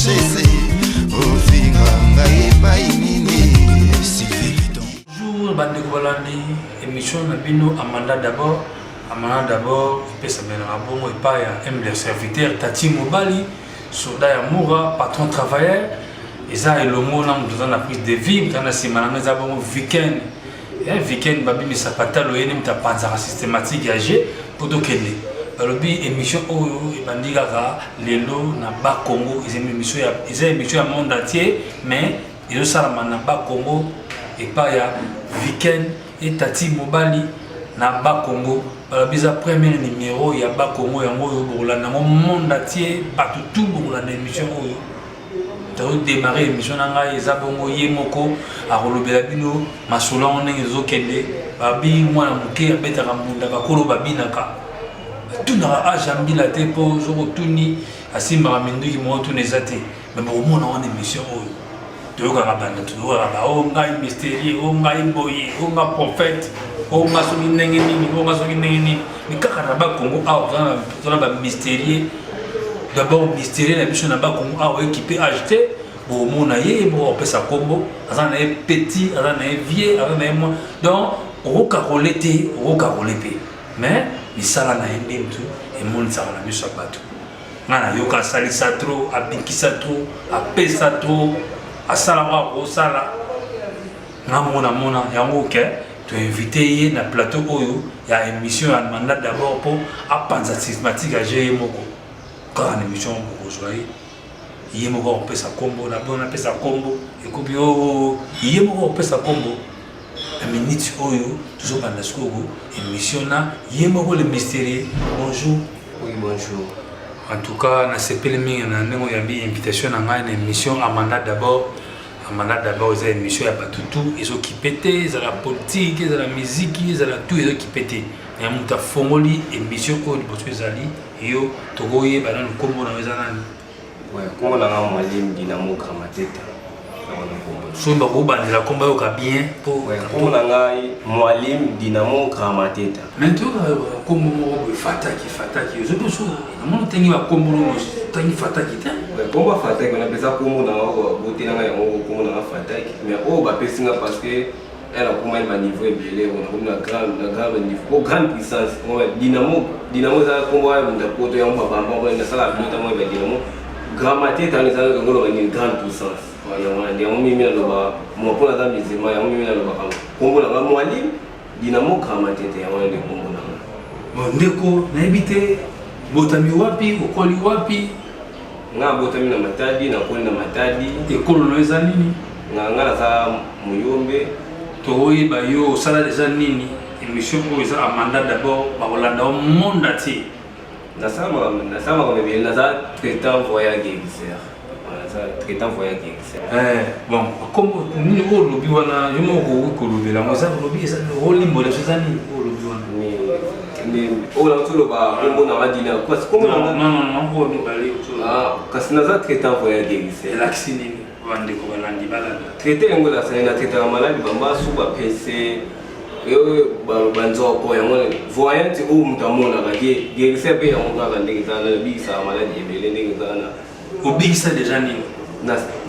duchesse ofinga ngai epai nini bonjour bande kobalandi émission na bino Amanda d'abord epesa bena bongo epai ya MD serviteur Tati Mobali soda ya Moura patron travailleur eza elongo na mutu na prise de vie mutana simana eza bongo weekend weekend babimisa patalo yene mutapanzaka systématique ya G poto kende balobi émission oyo ebandi kaka lelo na ba Congo eza émission ya monde entier mais ezosalama na ba Congo epai ya weekend et Tati Mobali na ba Congo balobi eza premier numéro ya ba Congo yango oyo bokolanda ngo monde entier bato tout bokolanda émission oyo to démarrer émission na ngai eza bongo ye moko akolobela bino masolo ndenge ezokende babi mwana moke abetaka mbundaka kolo babinaka tunaka ajambila te mpo zokotuni asimbaka minduki moko tuna eza te me bokomona wana émission oyo toyokaka banda toyokaka o ngai mystérieux o ngai boye o nga prophète o nga soki ndenge nini o nga soki ndenge nini me kaka na bakongo awa tozana bamystérieux d'abord mystérieux na biso na bakongo awa équipé acheté bomona ye bopesa kombo aza na ye petit aza na ye vieux aza na ye mwa donc okokakole te okokakole mpe mais misala na ye nde mutu emonisaka na biso ya bato nga nayoka asalisa tro abikisa tro apesa tro asalaka akosala nga mona yango ke toinvite ye na plateau oyo ya émission ya Amanda d'abord mpo apanza systématique ya ye moko kaka na émission bokozwa ye moko akopesa kombo na bona apesa kombo ekobi o ye moko akopesa kombo na minute oyo tozobanda sikoyo émission na ye moko le mystérieux. Bonjour. Oui, bonjour. En tout cas na sepeli mingi na ndenge oyambi invitation na ngai na émission Amanda d'abord eza émission ya bato tout ezokipe te ezala politique ezala musique ezala tout ezokipe te ya moto afongoli émission oyo liboso ezali yo tokoyeba nanu kombo na yo eza nani? Kombo na nga Mwalimu Dinamo Gramateta. soki bakobandela kombo yoka bien kombo na ngai Mwalimu Dinamo Gramateta. mais toyoka kombo moko boye fataki ozobiso namona otangi bakombo nono otangi fataki te kombo fataki banapesa kombo na nga bote na nga yango kombo na nga fataki mais oyo bapesi nga parce que elle a comment il niveau ebele on a grande niveau grande puissance Dinamo za kombo ya ndapoto ya mbaba na sala bilota mo ya Dinamo Gramateta ni za ngolo ni grande puissance voilà ndio mimi na loba mo pona za mizima ya mimi na loba kombo na Mwalimu Dinamo Gramateta ya wana kombo na ndeko naibite botami wapi ukoli wapi nga botami na Matadi na koli na Matadi ekolo no eza nini nga za Muyombe toyeba yo osala déjà nini émission oyo eza Amanda d'abord bakolanda o monde entier nasama comme bien naza traitant voyage guérisseur bon comme nini oyo olobi wana yo moko kolobela ngo eza kolobi eza olimbo leso eza nini oyo olobi wana oyo nazoloba kombo na madina non oyo mibale kasi naza traitant voyage guérisseur elakisi nini bandeko balandi balanda traité yango nasali na traitaka maladi bambasu bapese banzoko yango voyante oyo moto amonaka guérisseur mpe yango kaka ndenge eza nabikisaka maladi ebele ndenge eza na obikisa déjà nini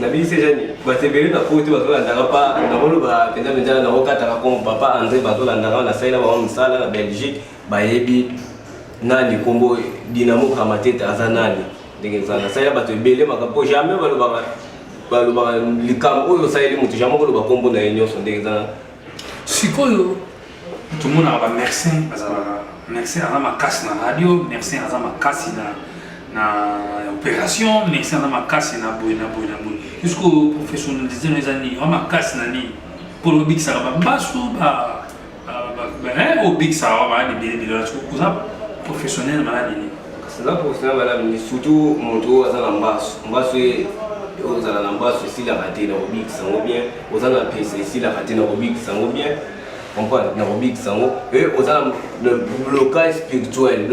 nabikisa deja nini bato ebele na po te bazolandaka mpa nakoloba mpenza nakokataka kombo papa André bazolandaka nasali na bango misala na Belgique bayebi nani kombo Dinamo Gramateta aza nani ndenge eza nasali na bato ebele makapo jamais balobaka likambo oyo osaleli moto jamais koloba kombo na ye nyonso ndenge eza sikoyo tomonaka bamercin bazalaka mercin aza makasi na radio mercin aza makasi na opération mercin aza makasi na boye jusqu'au professionnalisé no eza nini aza makasi na nini mpo obikisaka bambasu obikisaka maladi ebelebele oza professionnel maladi nini eza professionnel maladi nini surtout moto oyo aza na mbasu ozala na mbasu esilaka te na kobikisa yango bien oza na pesa esilaka te na kobikisa yango bien comprendre na kobikisa yango oza na blocage spirituel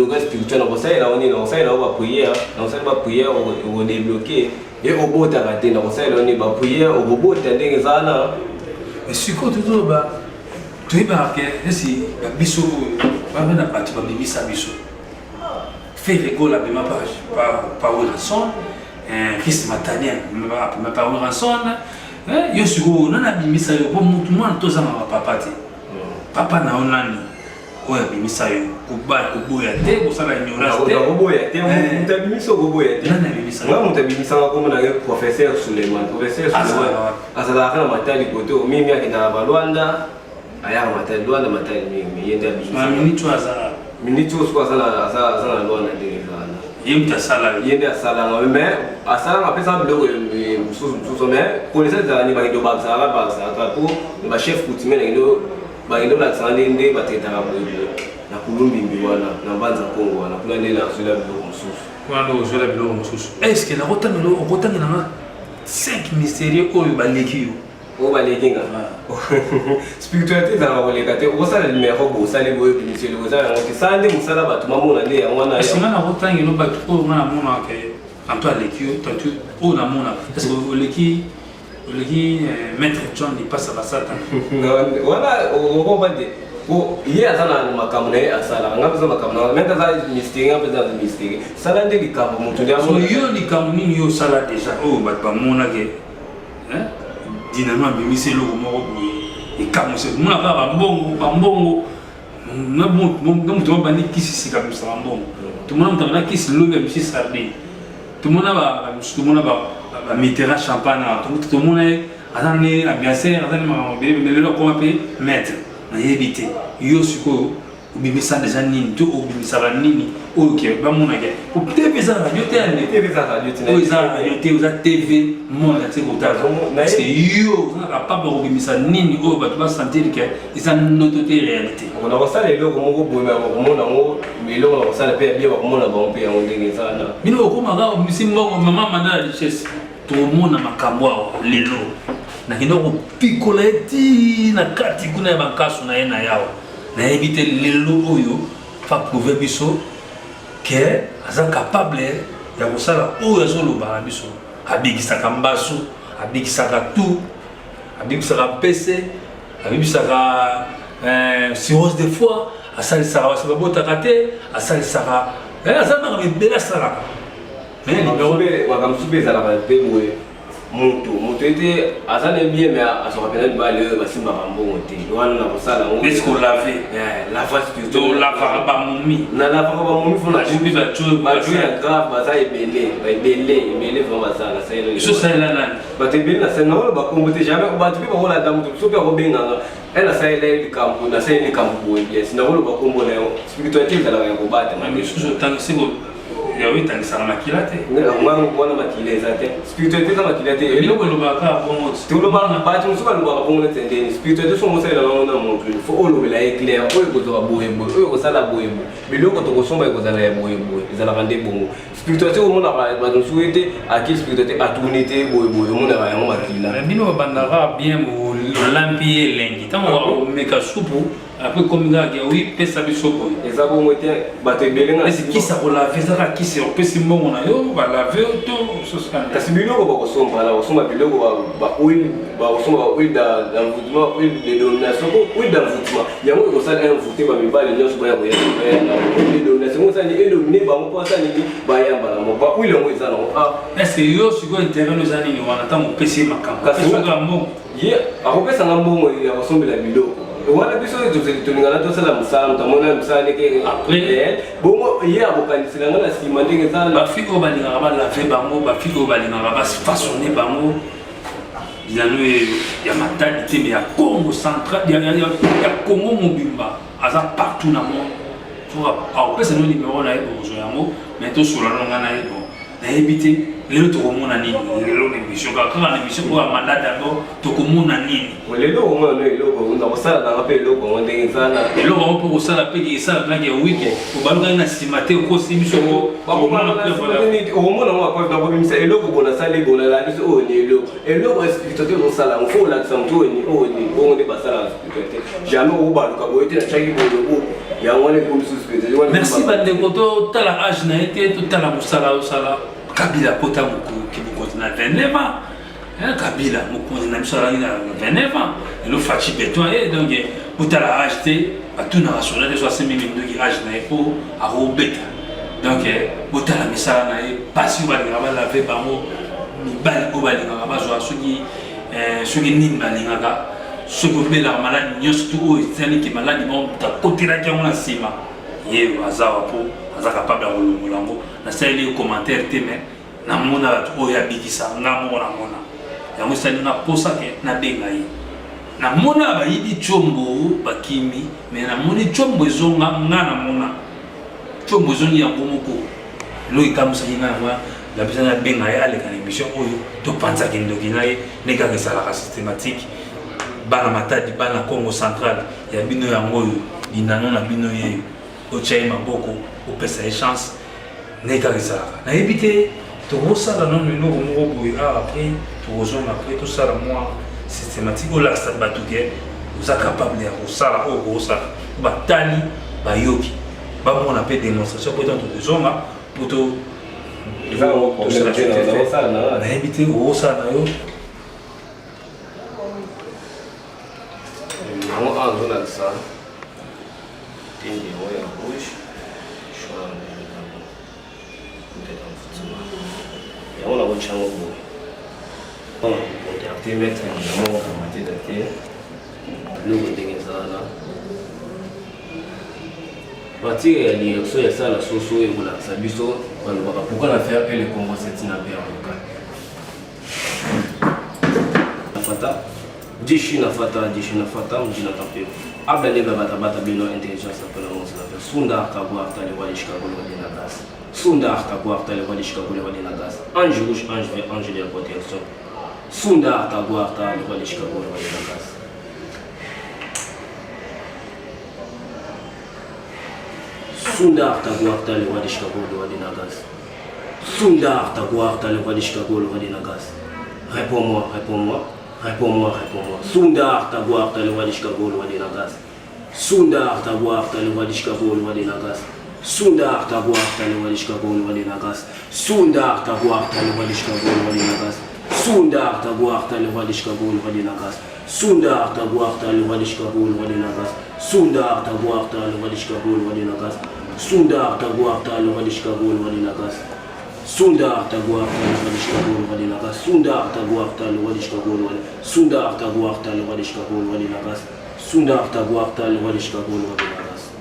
na kosalela ngo nini na kosalela ngo bapriere na kosalela bapriere okodebloke obotaka te na kosalela ngo nini bapriere okobota ndenge eza wana sikoyo toyebaka ke esi babiso oyo baza na bato babimisa biso fait rigole abima par Wilson Chris Matania ma parole rançon yo siko nana bimisa yo pour mutu mwana toza na papa te papa na onani oya bimisa yo kuboya te kosala ignorance te kuboya te mutabimisa kuboya te nana bimisa nga mutabimisa nga komona ke professeur Suleiman azalaka na matali kote omimi akendaka balwanda ayaka matali lwanda matali mingi yende abimisa minute azala minute osuku azala lwanda ndenge ezala yemta sala yende asala mais asala apesa biloko mususu mais connaissance ezala bakindo bakisaka po bachef coutumier na kindo bakindo balakisaka nde batetaka boye na kulumbimbi wana na mbanza kongo wana kuna nde nazola biloko mosusu kuna nde ozola biloko mosusu est ce que nakotangelanga 5 mystérieux oyo baleki yo oyo baleki nga spiritualité ezalaka koleka te okosala limero bo osali boyo bimiseli kozala yango te sala nde mosala bato mamona nde yango wana esinga nakotangelo bato oyo nga namonaka tanto aleki yo tanto oyo namonaka est ce que oleki maître John lipasa basata wana okoba te ye aza na makambo na ye asalaka nga mpenza makambo na mete aza mysteri nga mpenza aza mysteri sala nde likambo moto nde yo likambo nini yo osala deja oyo bato bamonake dinano abimisi eloko moko boye ekamwisa mona kaka bambongo nga moto mabandi kisi sikamisaka mbongo tomona moto abanda kisi lobi abimisi sardine tomona bamitera champagne tomona ye aza ne ambiancere aza ne makambo belebe lelo akoma mpe maître nayebi te yo sikoyo obimisa deja nini to obimisaka nini oyo ke bamonake tv eza radio te oyo eza radio te oza tv monde ate kotala parce que yo oza capable kobimisa nini oyo bato basentir ke eza noto te réalité na kosala eloko moko boye bakomona yango eloko na kosala mpe bie bakomona bango mpe yango ndenge ezala bino okomaka obimisi mbongo mama manda ya richesse tomona makambo awa lelo nakenda kopikola eti na kati kuna ya bakaso na ye na yawa nayebi te lelo oyo fa prouve biso ke aza capable ya kosala oyo azoloba na biso abikisaka mbasu abikisaka tu abikisaka pese abikisaka cirrhose de foie asalisaka basi babotaka te asalisaka aza naka mibele asalaka makambo supe ezalaka te boye moto ete aza na bien mais asoka mpena libale oyo basimbaka mbongo te wana na kosala eske olave lavaka bamomi nalavaka bamomi bato ya grave baza ebele vraimen bazala esosalela nani bato ebele naolo bakombo te jamais bato mpe bakolanda moto soki akobenganga nasalela likambo nasalela likambo boye bien sinakolo bakombo na yo spiritualité ezalaka ya kobata misusu otangisi yawe etangisaka makila te wana makila eza te spiritualité eza makila te eloko elobaka bongo bato mosusu balobaka bongo neti ndeni spiritualité soki osalela nango na moto fo olobela ye clair oyo ekozwaka boyeboye oyo ekosala boyeboye biloko tokosomba ekozala ya boyeboye ezalaka nde bongo spiritualité omonaka bato mosusu ete aki spiritualité atourne te boyeboye omonaka yango makila bino babandaka bien olampi ye elengi ntango omeka supu après comme nga ke oui pesa biso boye eza bongo te bato ebele nga kisa kolave ezaka kisi opesi mbongo na yo balave to kasi biloko bakosomba na kosomba biloko bakosomba bahuile d'envoûtement huile de domination po huile d'envoûtement yango ekosala envoûte bamibale nyonso baya koyana huile de domination osali edomine bango mpo asalini bayambala mo bahuile yango eza nango est ce que yo sikoyo intérêt no eza nini wana ntango opesi ye makambo apesoka mbongo ye akopesanga mbongo ya kosombela biloko wana biso tolingana tosala mosala moto amona mosala ndenge bongo ye akokaniselanga na nsima ndenge eza bafille oyo balingaka balave bango bafille oyo balingaka bafaçonne bango bilano ya matadi te me ya congo central ya congo mobimba aza partout na monde akopesa no nimero na ye bokozwa yango me tosola nonga na ye bon nayebi te lelo tokomona nini lelo na émission kaka na émission oyo amanda d'abord tokomona nini lelo okomona no eloko nakosala nanga mpe eloko yango ndenge ezala eloko yango mpo kosala mpe esala planke ya wike obalukaki na nsima te okosi biso okomona ngo akobimisa eloko bona asali bonala biso oyo ni eloko spiritualité ozosala ngo fo olakisa motu oyo ni bongo nde basala spiritualité jamais okobaluka boye te na chaki boye yango wana ekomi biso spiritualité merci bandeko totala age na ye te totala mosala osala Kabila kota mokonzi na 29 ans Kabila mokonzi na biso alaki na 29 ans elo faci beton ye donc otala age te batunaka sola te so asembi mindoki age na ye mpo akobeta donc botala misala na ye pasi balingaka balave bango mibali oyo balingaka bazwa soki nini balingaka soki obelaka maladi nyonso tu oyo esaliki maladi bango takotelaki yango na nsima ye azawa mpo aza capable ya kolongola yango nasaleli commentaire te me namona bato oyo abikisa nga moko namona yango esali nga mposa ke nabenga ye namona bayibi tshombo bakimi me namoni tshombo ezonga nga namona tshombo ezongi yango moko eloko ekambwisaki nga yango lapesa nabenga ye aleka na émission oyo topanzaki ndoki na ye nde kaka esalaka systématique bana matadi bana Congo central ya bino yango oyo lindano na bino yeyo otya ye maboko opesa ye chance nde kaka esalaka nayebi te tokosala nano eloko moko boye après tokozonga après tosala mwa systématique olakisa bato ke oza capable ya kosala oyo kokosala batali bayoki bamona mpe démonstration mpo etan tokozonga mpo nayebi te okosala na yo yango azolakisa tindi yango ya rouge yango nakotyango boye mpona kocontacte maître yango kamateda te eloko ndenge ezala partir ya direction esala soso oyo ekolakisa biso balobaka pourquoi na faire que le Congo setina mpe avocat nafata dishi nafata mjina tampeo abeleba batabata bino intelligence apela monsi na faire sunda akakuarta le roi de Chicago le roi de Nagas sunda akakuarta le roi de Chicago le roi de Nagas ange rouge ange vert ange de la protection sunda akakuarta le roi de Chicago le roi de Nagas sunda akakuarta le roi de Chicago le roi de Nagas sunda akakuarta le roi de Chicago le roi de Nagas réponds-moi Sundar Taguarta le roi de Chicago le roi de Nagas Sundar Taguarta le roi de Chicago le roi de Nagas Sundar Taguarta le roi de Chicago le roi de Nagas Sundar Taguarta le roi de Chicago le roi de Nagas Sundar Taguarta le roi de Chicago le roi de Nagas Sundar Taguarta le roi de Chicago le roi de Nagas Sundar Taguarta le roi de Chicago le roi de Nagas Sundar Taguarta le roi de Chicago le roi de Nagas Sundar Taguarta le roi de Chicago le roi de Nagas Sundar Taguarta le roi de Chicago le roi de Sundar Taguarta le roi de Chicago le roi de Nagas Sundar Taguarta le roi de Chicago le roi de Nagas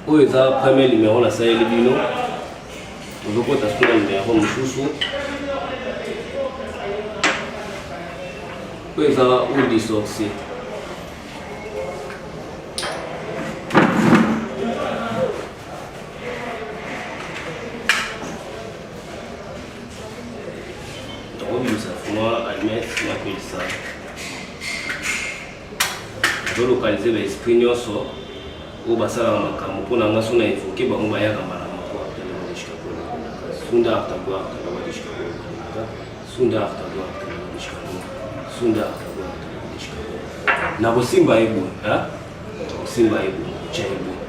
oyo eza premier numéro na sayeli bino ozokota suna numéro mosusu oyo eza udi sorcier localiser les esprits nyonso oyo basalaka makambo mpona nga so na évoke bango bayaka mbala moko Sundar Taguarta le roi de Chicago Sundar Taguarta le roi de Chicago Sundar Taguarta le roi de Chicago nakosimba ye boye kosimba ye boye tya ye boye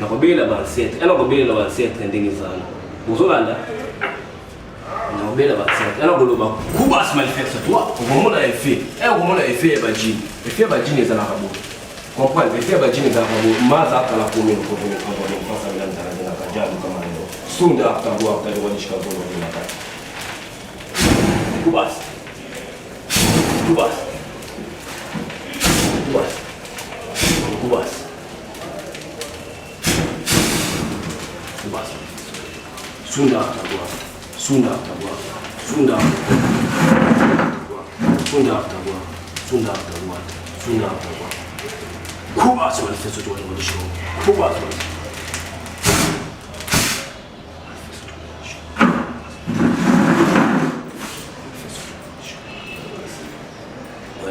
nakobelela bancetre nakobelela bancetre ndenge ezala bozolanda nakobelela bancetre nakoloba kubas manifeste toi okomona effet okomona effet ya bajini effet ya bajini ezalaka boye comprendre effet ya bajini ezalaka boye maza akala komino komino komino mpasa bila mtalazinaka jalu kama leo Sundar Taguarta le roi de Chicago le roi de Nagas kubas kubas kubas kubas kubas Sundar Taguarta Sundar Taguarta Sundar Taguarta Sundar Taguarta Sundar Taguarta kubas manifeste toi le roi de Chicago kubas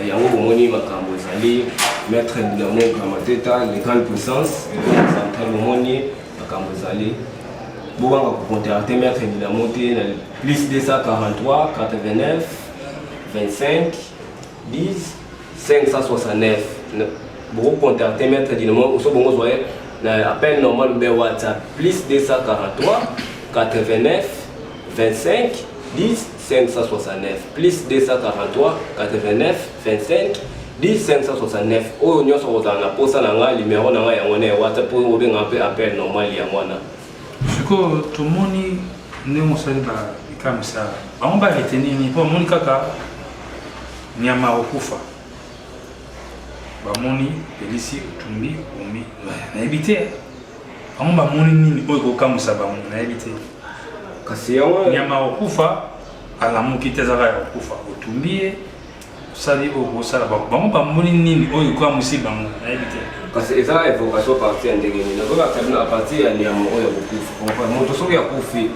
yango bomoni makambo ezali maître Dynamo Kamateta les grandes puissances centrale bomoni makambo ezali bobanga kocontacte maître Dynamo te na plus 243 89 25 10 569 bokocontacte maître Dynamo so bongo zoye na appel normal be WhatsApp plus 243 89 25 10 569 plus 243 89 25 10569 oyo nyonso kozala na posa na ngai numéro na ngai yango na WhatsApp po obenga mpe appel normal ya mwana sikoyo tomoni ndenge osali bikamisa bango barete nini mpo bamoni kaka nyama okufa bamoni pelisi otumbi omi nayebi te bango bamoni nini oyo kokamwisa bango nayebi te kasi yango nyama okufa alamuki te ezaka ya okufa otumbi ye osali oyo kosala bango bamoni nini oyo kokamwisi bango nayebi te kasi ezala évocation parti ya ndenge nini nazolakisa bino apartir ya nyama oyo ya kokufa moto soki akufi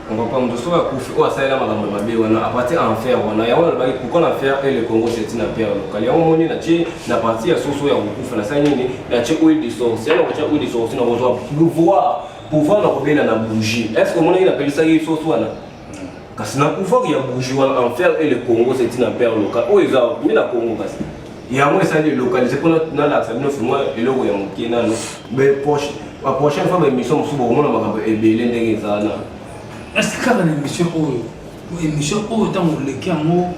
moto soki akufi oyo asalela makambo mabe wana apartir enfer wana yango nalobaki pourquoi na faire et le Congo c'est une paix locale yango moni natie na partie ya soso ya kokufa nasali nini natie huile de sorcier na kotia huile de sorcier na kozwa pouvoir na kobela na bougie est ce que moni napelisaki soso wana kasi na pouvoir ya bougie wana enfer et le Congo c'est une paix locale oyo eza mi na Congo kasi yango esali localisé mpona nalakisa bino filma eloko ya mokie nano la prochaine fois baémission mosusu bokomona makambo ebele ndenge ezala na est-ce kaka na émission oyo ntango oleki yango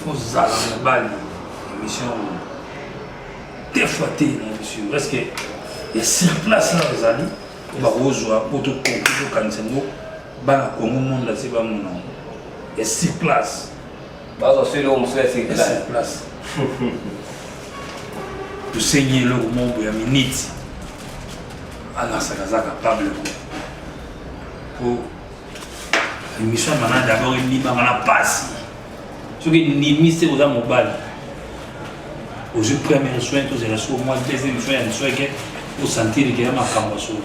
fozala mobali émission oyo te fois te na émission est-ce que ya sur place na ezali bakozwa po tokanisa yango bana kongo monde ase bamona ya sur place bazwa seli oyo mosusu ya sur place tosengi eloko mombo ya miniti anasaka aza capable po émission mana d'abord enimaka na pasi soki enimi se oza mobali ozwi premier soin tozela so mwa deuxième soin ya liso eke osentire ke ya makambo ya solo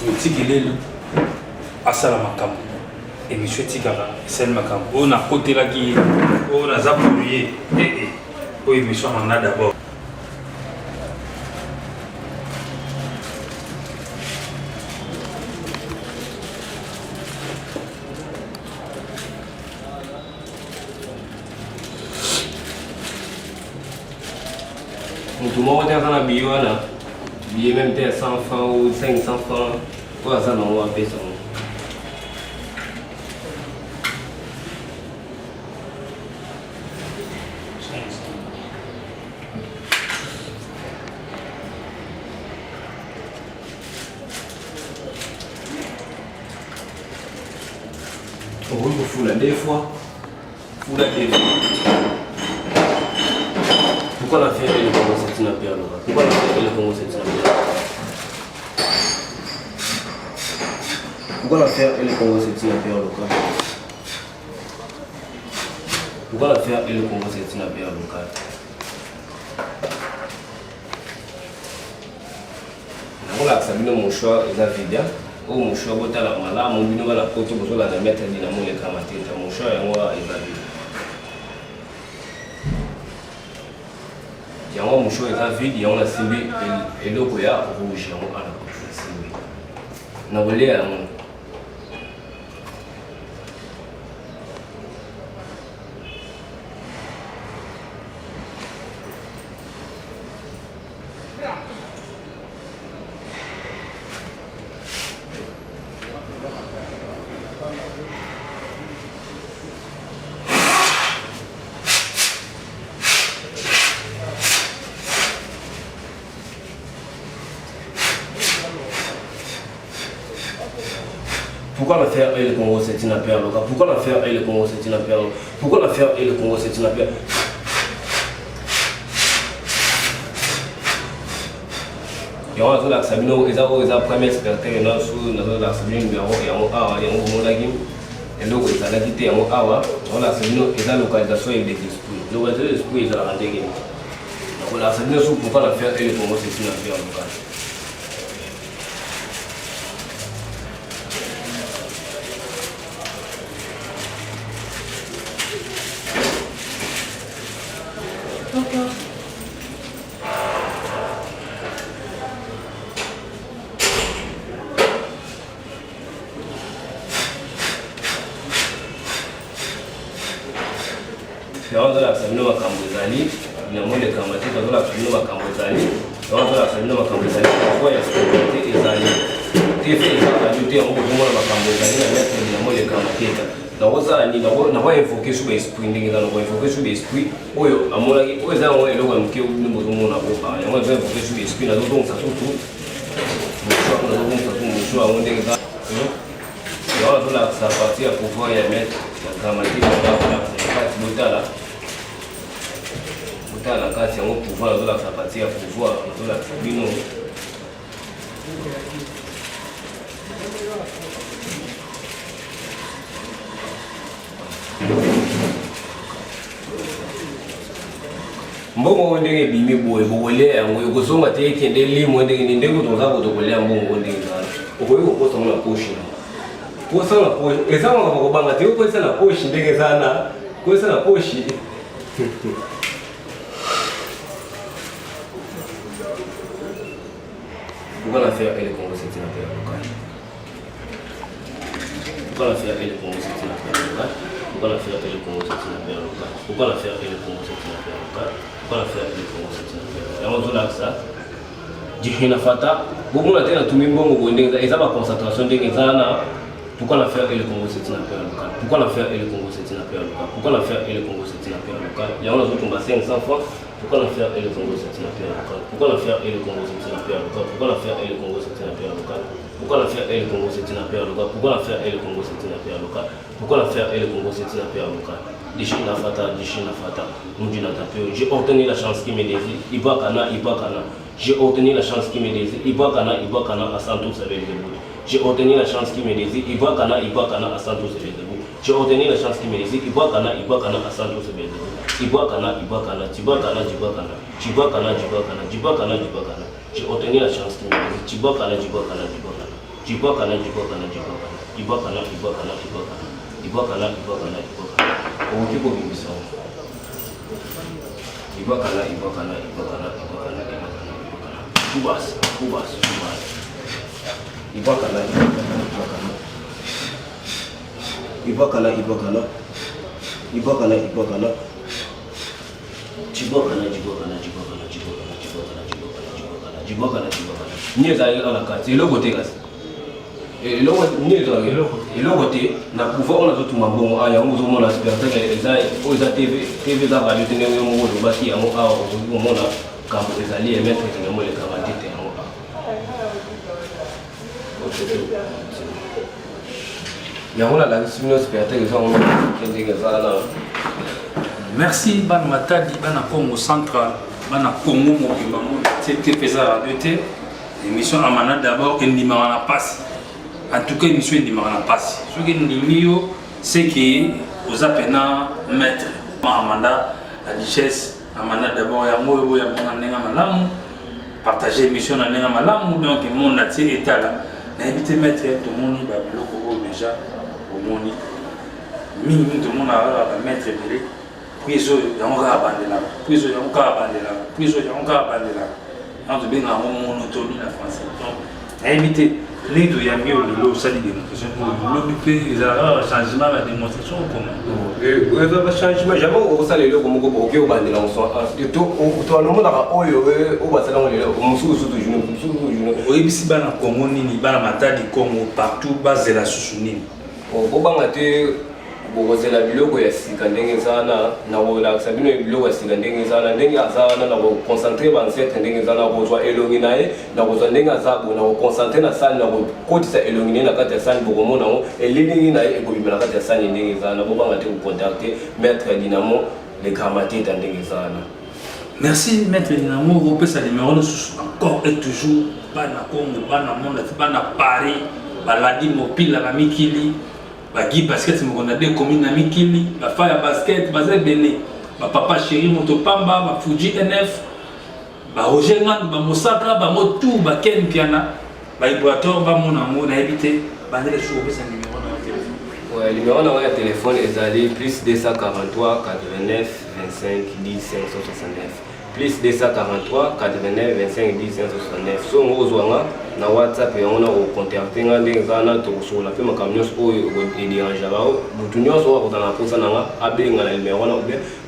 totikelelo asala makambo émission etikaka esali makambo oyo nakotelaki oyo naza polue oyo émission manga d'abord motu moko te aza na biye wana biye même te ya 100 francs ou 500 francs oyo aza nango apesa ngo okoki kofula 2 fois fula 2 fois pourquoi la faire et le Congo c'est une paix alors pourquoi la faire et le Congo c'est une paix pourquoi la faire et le Congo c'est une paix locale pourquoi la faire et le Congo c'est une paix locale nakolakisa bino mochoir eza vide oyo mochoir botala malamu bino bana poto bozolanda metre dinamo leka mateta mochoir yango eza vide yango mochoir eza vide yango nasimbi eloko ya rouge yango ana nasimbi na kolia yango Pourquoi la faire et le Congo c'est une affaire locale? Pourquoi la faire et le Congo c'est une affaire? Pourquoi la faire et le Congo c'est une affaire? Yango azolakisa bino eza oyo eza premier spectacle naso nazolakisa bino numéro yango awa yango omonaki eloko ezalaki te yango awa nazolakisa bino eza localisation ya l'esprit localisation de l'esprit ezalaka ndenge nini nakolakisa bino so pourquoi la faire et le Congo c'est une affaire locale. Yango azolakisa bino makambo ezali namoni ekamate azolakisa bino makambo ezali on va faire une makambo ezali parfois ya sécurité ezali TV ezaka ajouté yango kozomona makambo ezali na maître dinamo eleka maketa nakozala nini nakoinvoke sur baesprit ndenge eza nakoinvoke sur baesprit oyo amonaki oyo eza yango eloko ya moke bino bozomona kopa yango nazoinvoke sur baesprit nazozongisa surtout mosu yango ndenge eza yango nazolakisa parti ya pouvoir ya maître ya grammatique kati botala na kati yango pouvoir nazolakisa parti ya pouvoir nazolakisa bino mbongo ndenge ebimi boye bokolia yango ekozonga te ekende limo ndenge ndenge toza kotokolia mbongo ndenge zala okoki koposa ngo na poche posa na poche ezanga bakobanga te okoyesa na poche ndenge ezana koyesa na poche pourquoi la faire et le Congo c'est une affaire locale pourquoi la faire et le Congo c'est une affaire locale pourquoi la faire et le Congo c'est une affaire locale pourquoi la faire et le Congo c'est une affaire locale pourquoi la faire et le Congo c'est une affaire locale yango tolakisa jihina fata bomona te na tumi mbongo boye ndenge eza baconcentration ndenge eza na pourquoi la faire et le Congo c'est une affaire locale pourquoi la faire et le Congo c'est une affaire locale pourquoi la faire et le Congo c'est une affaire locale yango nazotumba 500 francs pourquoi la faire et le Congo c'est une affaire locale pourquoi la faire et le Congo c'est une affaire locale pourquoi la faire et le Congo c'est une affaire locale pourquoi la faire et le Congo c'est une affaire locale pourquoi la faire et le Congo c'est une affaire locale pourquoi la faire et le Congo c'est une affaire locale Dishina fata Mujina tapeo j'ai obtenu la chance qui me désire Ibakana j'ai obtenu la chance qui me désire Ibakana à Santos avec les bouts j'ai obtenu la chance qui me désire Ibakana à Santos avec les bouts j'ai obtenu la chance qui me désire Ibakana à Santos avec les bouts Ibakana Tibakana j'ai obtenu la chance qui me désire Tibakana Okipo bimisa Ibakana Kubas Ibakana Nyeza ala kati eloko te kasi eloko nyeza eloko te na pouvoir on a tout mbongo aya ngo mona spectacle ezai oza TV za radio tene ngo ngo bati yango awa ngo mona kambo ezali emettre ngo le kamatete yango yango la simino spectacle za ngo kendenge za na merci ban matadi bana Congo central bana Congo mobimba mo c'était pesa radio te émission amana d'abord endima na passe en tout cas émission endima na passe ce qui ndimio c'est que aux appena maître amanda la richesse amana d'abord ya moyo ya mona nenga malamu partager émission na nenga malamu donc monde na tie état là na éviter maître tout monde ba biloko déjà au moni mingi tout monde a maître belé Puiso yonga bandela puiso yonga bandela entre bien en monotonie la français donc invité les deux ya mieux le sali démonstration l'obipé ça changement la démonstration comment va changement jamais au sali le comme ko bandela on soit to no mona ka oyo o ba sala ngole mususu toujours oyebisi bana Congo nini bana matadi Congo partout base la susuni o banga te bokozela biloko ya sika ndenge zana na kolakisa bino biloko ya sika ndenge zana ndenge azana na koconcentre bansetre ndenge zana kozwa elongi na ye na kozwa ndenge azabo na koconcentre na sani na kokotisa elongi ne na kati ya sani bokomona ngo elilingi na ye ekobima na kati ya sani ndenge zana bobanga te kocontacte maître Dinamo le gramatite ndenge zana. Merci maître Dinamo repesa numéro encore et toujours bana Congo bana monde bana Paris baladi mobile la mikili Bagi basket on a des communes à Mikili, la Faya basket, Bazé Belé, Papa Chéri Motopamba, ba Fuji NF, ba Roger Ngan, ba Mosaka, ba Motu, ba Ken Piana, ba Iboator, ba mon amour, na habité, ba les jours c'est un numéro dans le téléphone. Ouais, le numéro dans le téléphone est allé plus 243 89 25 10 569. Plus 243 89 25 10 569. So ngozwanga na WhatsApp et on a contacté ngande ngana to so la pe makamnyos o e dérange bao butunyo so ko tana posa nanga abenga na numéro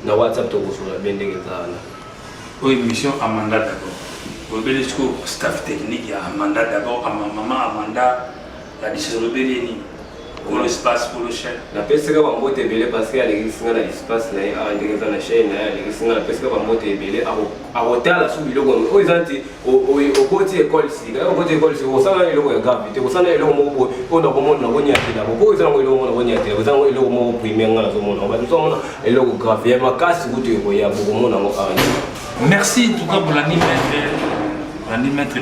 na WhatsApp to so la bende ngana. O émission Amanda d'abord. Robelesco, staff technique, Amanda d'abord, maman Amanda, la décision de Béléni, pour l'espace, pour le chef. La peste que va monter belé parce qu'il y a l'espace, il y a la chaîne, il y a la peste que va monter belé à hôtel à sous le logo. Aux anti, au côté école ici, au côté école ici, au sein de l'eau gravité, au sein de l'eau mot, on a comment on a gagné à la boue, aux gens l'eau on a gagné à la boue, aux gens l'eau mot primaire dans la zone, on va tout ça, et l'eau gravité, ma casse, vous devez voir, beaucoup de monde a merci en tout cas pour l'animateur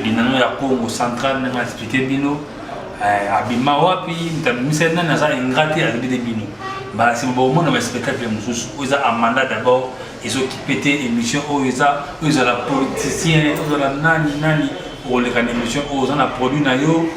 Dinano ya Congo central, n'a expliqué Bino. Abima wapi mtamisa nana za ingrate à de Bino. Bah c'est bon moment dans spectacle mususu. Oza Amanda d'abord, ils ont pété émission oza la politicien, oza la nani pour les émissions oza na produit na yo,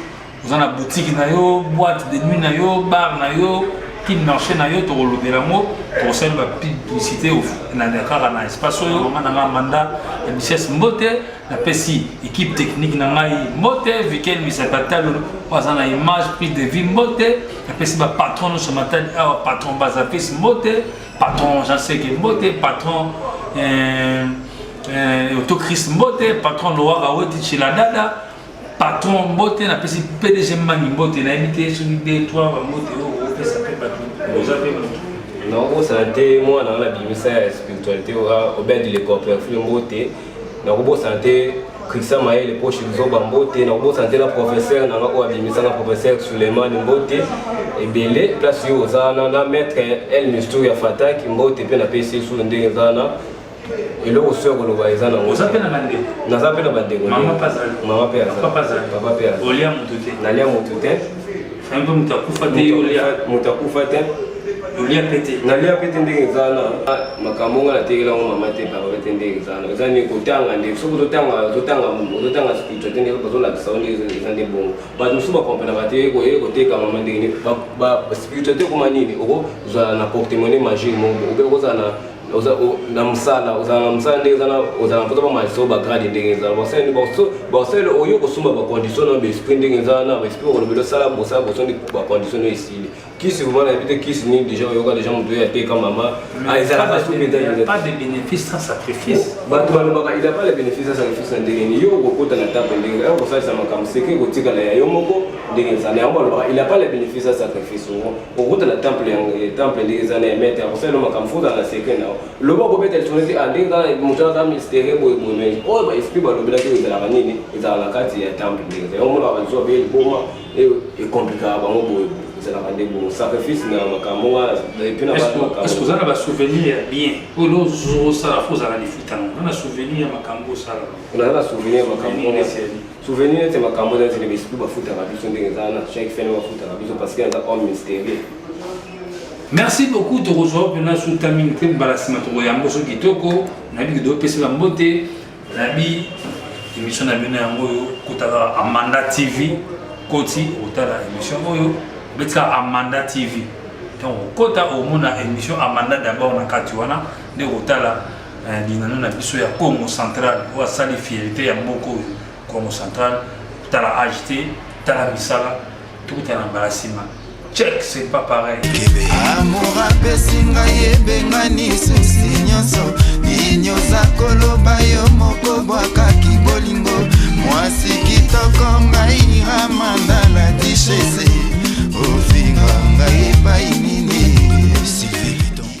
oza na boutique na yo, boîte de nuit na yo, bar na yo, qui marché na yo to le mot pour celle la publicité au na Dakar na espace yo na Amanda et Michel Mbote la PSI équipe technique na ngai Mbote weekend mi s'appelle pas en image prise de vie Mbote la PSI ba patron ce matin patron basa PSI Mbote patron j'en sais que Mbote patron Autocris Mbote patron Loa Raweti chez la dada patron Mbote na PSI PDG Mani Mbote na invité sur des trois Mbote non, au santé, moi, dans la spiritualité, au bain de l'école, beauté. Dans la santé, Christian Maé, les poches de Zobamboté. Dans la santé, la professeure, dans la professeur Suleiman Mboté. Et Belé, place aux Zana, maître El Mistou Yafata, qui mbote, puis on a payé sous le Zana. Et là, au sœur, on va les Zana. Vous appelez la bande. Nous appelons la bande. Maman Pazal. Maman Pazal. Papa Pazal. Papa Pazal. Olia Moutouté. Nalia Moutouté. Un peu Moutakoufate, Moutakoufate. Olia Pété. Nalia Pété Ndezana. Makambo na tela mama te papa Pété Ndezana. Zani kotanga ndi so kotanga spiritualité ndi ko la sauni zande bon. Ba nous sommes comprendre ba te ko teka mama ndeni ba spiritualité ko manini oko za na porte-monnaie magique mo ko za na msala ndezana uzana poto ba maso ba grade ndezana ba sene ba sele oyo ko sumba ba condition na be esprit ndezana ba esprit ko lo sala bo sa bo son ba condition ici. Qui se voit invité qui se nie déjà il y a des gens qui doivent payer comme maman il n'y a pas de bénéfice sans sacrifice il n'a pas de bénéfice sans sacrifice il y a beaucoup de table il n'a pas de bénéfice sans sacrifice au de la temple des années mettre pour ça le macam fou dans la séquence le bon peut être tourné à des dans les montants dans mystérieux mais oh bah esprit bah le bien que ils ont nini ils ont la carte il temple des on va résoudre le bon et compliqué bah on c'est la bon sacrifice na makambo et puis na est-ce que vous avez un souvenir bien pour nous ça la fausse à la défuite on a souvenir makambo ça on a souvenir makambo souvenir c'est makambo dans les esprit ba futa rabiso ndengezana chaque fin ba futa rabiso parce qu'il y a un homme mystérieux. Merci beaucoup de rejoindre pour notre tamine que balasima to yambo so kitoko na bi do pesa mbote na bi émission na bino yango kutaka Amanda TV koti otala émission oyo Betka Amanda TV. Donc, quand on a une émission Amanda d'abord na Katiwana, de Rotala, Dinano na biso ya Congo central, ou à sali fierté ya Moko Congo central, tala agité, tala misala, tout est en embarrassement. Check, c'est pas pareil. Amour apesinga yebengani susi nyonso